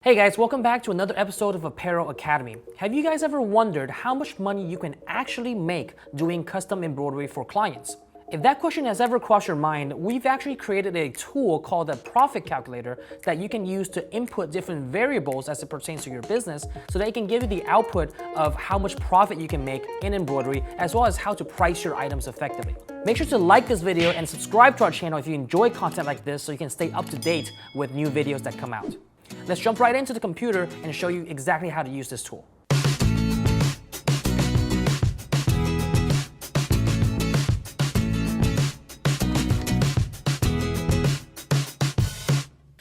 Hey guys, welcome back to another episode of Apparel Academy. Have you guys ever wondered how much money you can actually make doing custom embroidery for clients? If that question has ever crossed your mind, we've actually created a tool called the Profit Calculator that you can use to input different variables as it pertains to your business so that it can give you the output of how much profit you can make in embroidery as well as how to price your items effectively. Make sure to like this video and subscribe to our channel if you enjoy content like this so you can stay up to date with new videos that come out. Let's jump right into the computer and show you exactly how to use this tool.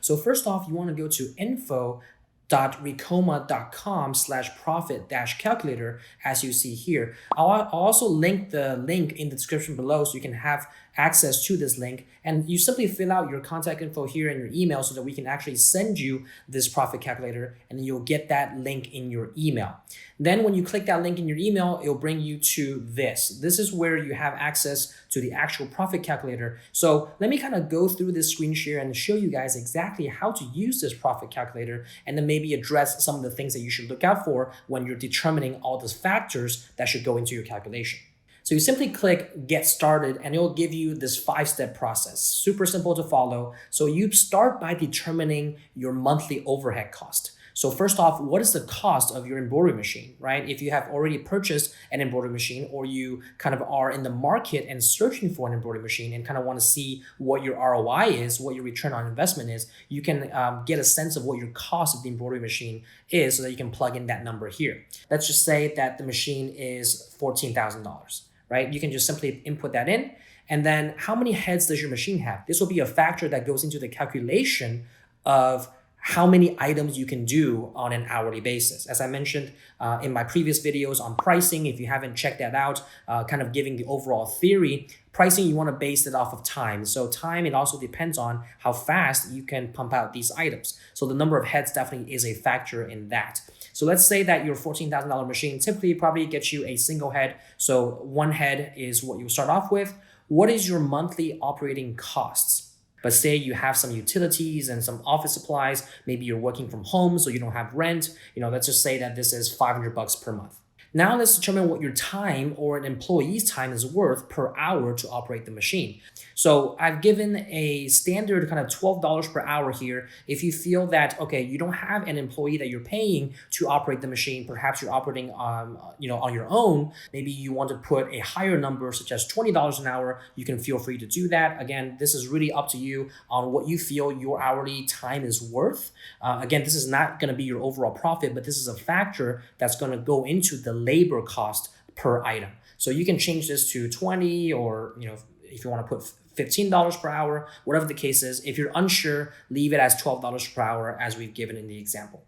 So first off, you want to go to info.ricoma.com/profit-calculator as you see here. I'll also link the link in the description below so you can have access to this link, and you simply fill out your contact info here in your email so that we can actually send you this profit calculator, and then you'll get that link in your email. Then when you click that link in your email, it'll bring you to this. This is where you have access to the actual profit calculator. So let me kind of go through this screen share and show you guys exactly how to use this profit calculator, and then maybe address some of the things that you should look out for when you're determining all the factors that should go into your calculation. So you simply click Get Started and it'll give you this 5-step process. Super simple to follow. So you start by determining your monthly overhead cost. So first off, what is the cost of your embroidery machine, right? If you have already purchased an embroidery machine or you kind of are in the market and searching for an embroidery machine and kind of want to see what your ROI is, what your return on investment is, you can get a sense of what your cost of the embroidery machine is so that you can plug in that number here. Let's just say that the machine is $14,000. Right? You can just simply input that in. And then how many heads does your machine have? This will be a factor that goes into the calculation of how many items you can do on an hourly basis. As I mentioned in my previous videos on pricing, if you haven't checked that out, kind of giving the overall theory, pricing, you want to base it off of time. So time, it also depends on how fast you can pump out these items. So the number of heads definitely is a factor in that. So let's say that your $14,000 machine typically probably gets you a single head. So one head is what you start off with. What is your monthly operating costs? But say you have some utilities and some office supplies. Maybe you're working from home, so you don't have rent. Let's just say that this is $500 per month. Now let's determine what your time or an employee's time is worth per hour to operate the machine. So I've given a standard kind of $12 per hour here. If you feel that, okay, you don't have an employee that you're paying to operate the machine, perhaps you're operating on your own, maybe you want to put a higher number such as $20 an hour, you can feel free to do that. Again, this is really up to you on what you feel your hourly time is worth. Again, this is not going to be your overall profit, but this is a factor that's going to go into the labor cost per item. So you can change this to 20 or, if you want to put $15 per hour, whatever the case is. If you're unsure, leave it as $12 per hour as we've given in the example.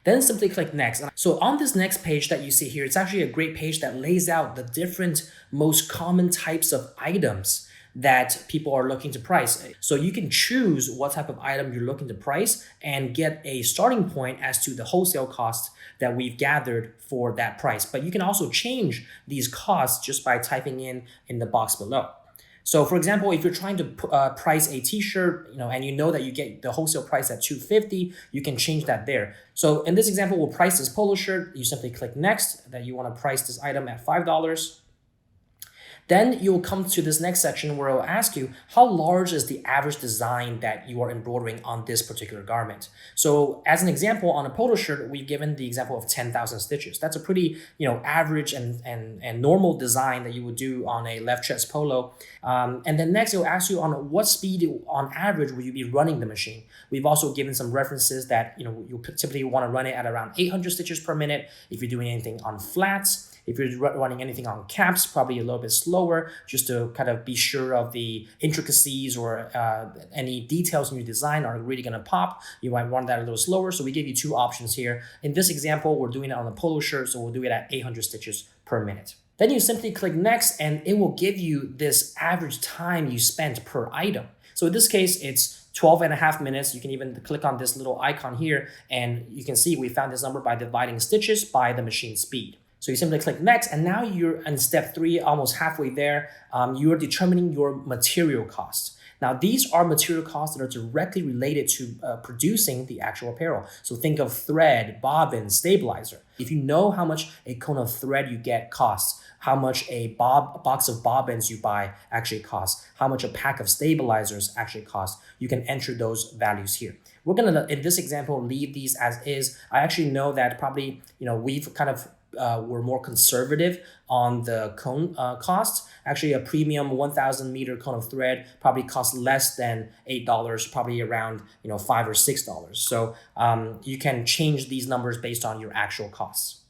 Then simply click Next. So on this next page that you see here, it's actually a great page that lays out the different most common types of items that people are looking to price. So you can choose what type of item you're looking to price and get a starting point as to the wholesale cost that we've gathered for that price. But you can also change these costs just by typing in the box below. So for example, if you're trying to price a t-shirt, and you know that you get the wholesale price at $250, you can change that there. So in this example, we'll price this polo shirt. You simply click Next, that you want to price this item at $5. Then you'll come to this next section where it'll ask you, how large is the average design that you are embroidering on this particular garment? So as an example, on a polo shirt, we've given the example of 10,000 stitches. That's a pretty, average and normal design that you would do on a left chest polo. And then next, it'll ask you on what speed on average will you be running the machine. We've also given some references that, you typically want to run it at around 800 stitches per minute. If you're doing anything on flats, if you're running anything on caps, probably a little bit slower, just to kind of be sure of the intricacies or any details in your design are really going to pop. You might want that a little slower. So we gave you two options here. In this example, we're doing it on a polo shirt, so we'll do it at 800 stitches per minute. Then you simply click Next, and it will give you this average time you spent per item. So in this case, it's 12.5 minutes. You can even click on this little icon here, and you can see we found this number by dividing stitches by the machine speed. So you simply click Next, and now you're in step 3, almost halfway there. You're determining your material costs. Now, these are material costs that are directly related to producing the actual apparel. So think of thread, bobbin, stabilizer. If you know how much a cone of thread you get costs, how much a box of bobbins you buy actually costs, how much a pack of stabilizers actually costs, you can enter those values here. We're gonna, in this example, leave these as is. I actually know that probably, we've kind of we're more conservative on the cone costs. Actually, a premium 1,000 meter cone of thread probably costs less than $8, probably around $5 or $6. So you can change these numbers based on your actual costs.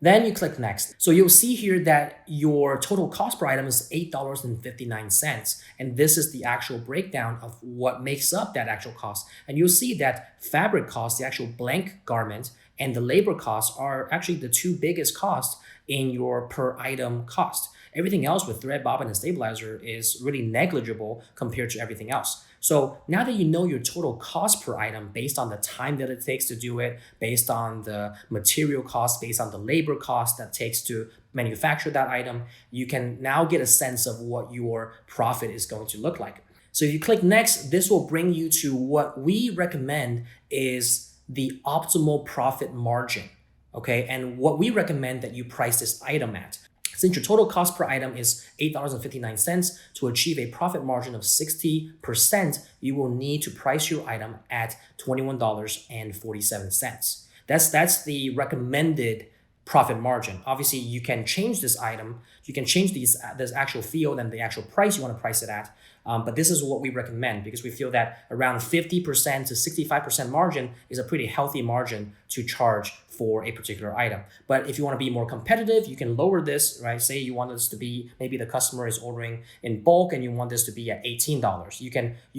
Then you click next. So you'll see here that your total cost per item is $8.59. And this is the actual breakdown of what makes up that actual cost. And you'll see that fabric cost, the actual blank garment, and the labor costs are actually the two biggest costs in your per item cost. Everything else with thread, bobbin, and stabilizer is really negligible compared to everything else. So now that you know your total cost per item based on the time that it takes to do it, based on the material cost, based on the labor cost that takes to manufacture that item, you can now get a sense of what your profit is going to look like. So if you click next, this will bring you to what we recommend is the optimal profit margin, okay? And what we recommend that you price this item at. Since your total cost per item is $8.59, to achieve a profit margin of 60%, you will need to price your item at $21.47. That's the recommended profit margin. Obviously, you can change this item, you can change this actual field and the actual price you want to price it at. But this is what we recommend because we feel that around 50% to 65% margin is a pretty healthy margin to charge for a particular item. But if you want to be more competitive, you can lower this, right? Say you want this to be, maybe the customer is ordering in bulk and you want this to be at $18. You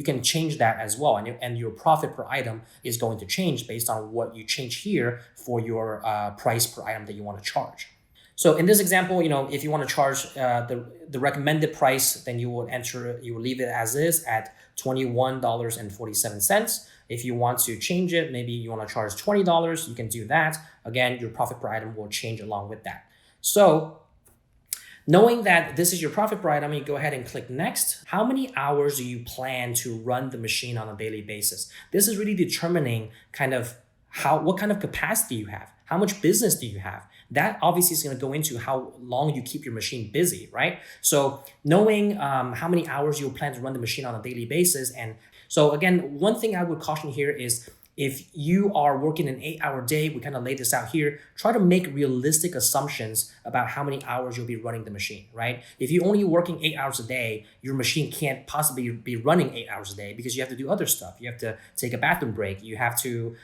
can change that as well. And your profit per item is going to change based on what you change here for your price per item that you want to charge. So in this example, if you want to charge the recommended price, then you will leave it as is at $21.47. If you want to change it, maybe you want to charge $20, you can do that. Again, your profit per item will change along with that. So knowing that this is your profit per item, you go ahead and click next. How many hours do you plan to run the machine on a daily basis? This is really determining what kind of capacity you have. How much business do you have? That obviously is going to go into how long you keep your machine busy, right? So knowing how many hours you plan to run the machine on a daily basis. And so again, one thing I would caution here is if you are working an 8-hour day, we kind of laid this out here, try to make realistic assumptions about how many hours you'll be running the machine, right? If you're only working 8 hours a day, your machine can't possibly be running 8 hours a day because you have to do other stuff. You have to take a bathroom break. You have to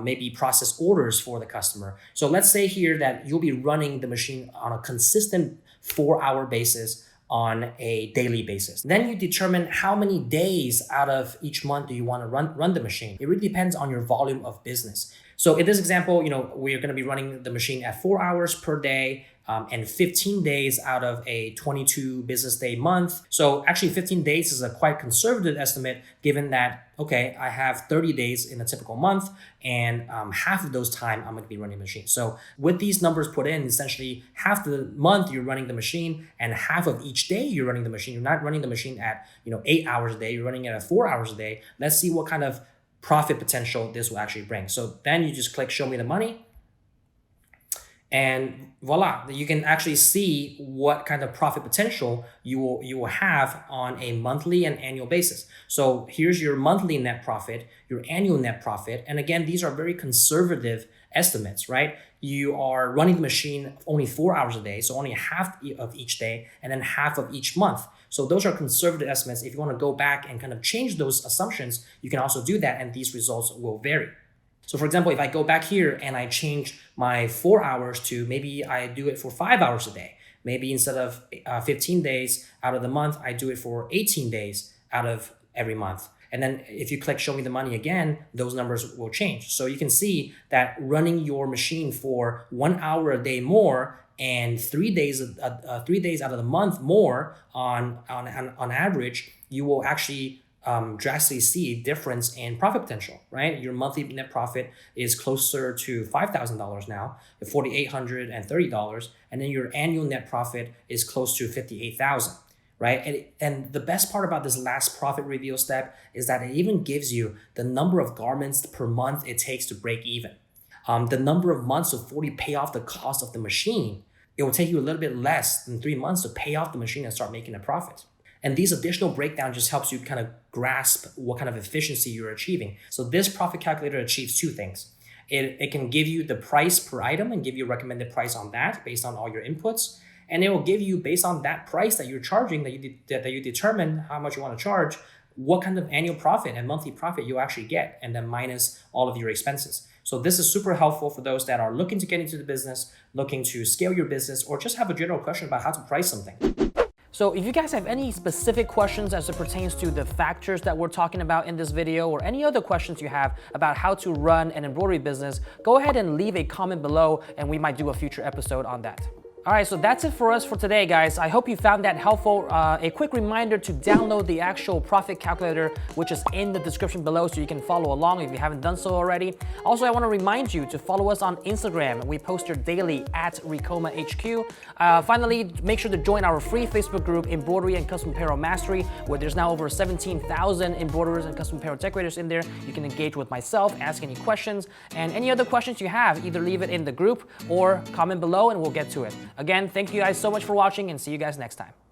maybe process orders for the customer. So let's say here that you'll be running the machine on a consistent 4-hour basis on a daily basis. Then you determine how many days out of each month do you want to run the machine. It really depends on your volume of business. So in this example, we're going to be running the machine at 4 hours per day and 15 days out of a 22 business day month. So actually 15 days is a quite conservative estimate given that, okay, I have 30 days in a typical month and half of those time I'm going to be running the machine. So with these numbers put in, essentially half the month you're running the machine and half of each day you're running the machine. You're not running the machine at 8 hours a day, you're running it at 4 hours a day. Let's see what kind of profit potential this will actually bring. So then you just click show me the money. And voila, you can actually see what kind of profit potential you will have on a monthly and annual basis. So here's your monthly net profit, your annual net profit. And again, these are very conservative estimates, right? You are running the machine only 4 hours a day, so only half of each day and then half of each month. So those are conservative estimates. If you want to go back and kind of change those assumptions, you can also do that and these results will vary. So for example, if I go back here and I change my 4 hours to maybe I do it for 5 hours a day, maybe instead of 15 days out of the month, I do it for 18 days out of every month. And then if you click show me the money again, those numbers will change. So you can see that running your machine for 1 hour a day more and 3 days out of the month more on average, you will actually drastically see a difference in profit potential, right? Your monthly net profit is closer to $5,000 now, $4,830, and then your annual net profit is close to $58,000, right? And the best part about this last profit reveal step is that it even gives you the number of garments per month it takes to break even. The number of months to fully pay off the cost of the machine. It will take you a little bit less than 3 months to pay off the machine and start making a profit. And these additional breakdown just helps you kind of grasp what kind of efficiency you're achieving. So this profit calculator achieves two things. It can give you the price per item and give you a recommended price on that based on all your inputs. And it will give you, based on that price that you're charging, that you determine how much you want to charge, what kind of annual profit and monthly profit you actually get, and then minus all of your expenses. So this is super helpful for those that are looking to get into the business, looking to scale your business, or just have a general question about how to price something. So if you guys have any specific questions as it pertains to the factors that we're talking about in this video, or any other questions you have about how to run an embroidery business, go ahead and leave a comment below and we might do a future episode on that. All right, so that's it for us for today, guys. I hope you found that helpful. A quick reminder to download the actual profit calculator, which is in the description below, so you can follow along if you haven't done so already. Also, I want to remind you to follow us on Instagram. We post here daily at Ricoma HQ. Finally, make sure to join our free Facebook group, Embroidery and Custom Apparel Mastery, where there's now over 17,000 embroiderers and custom apparel decorators in there. You can engage with myself, ask any questions, and any other questions you have, either leave it in the group or comment below and we'll get to it. Again, thank you guys so much for watching and see you guys next time.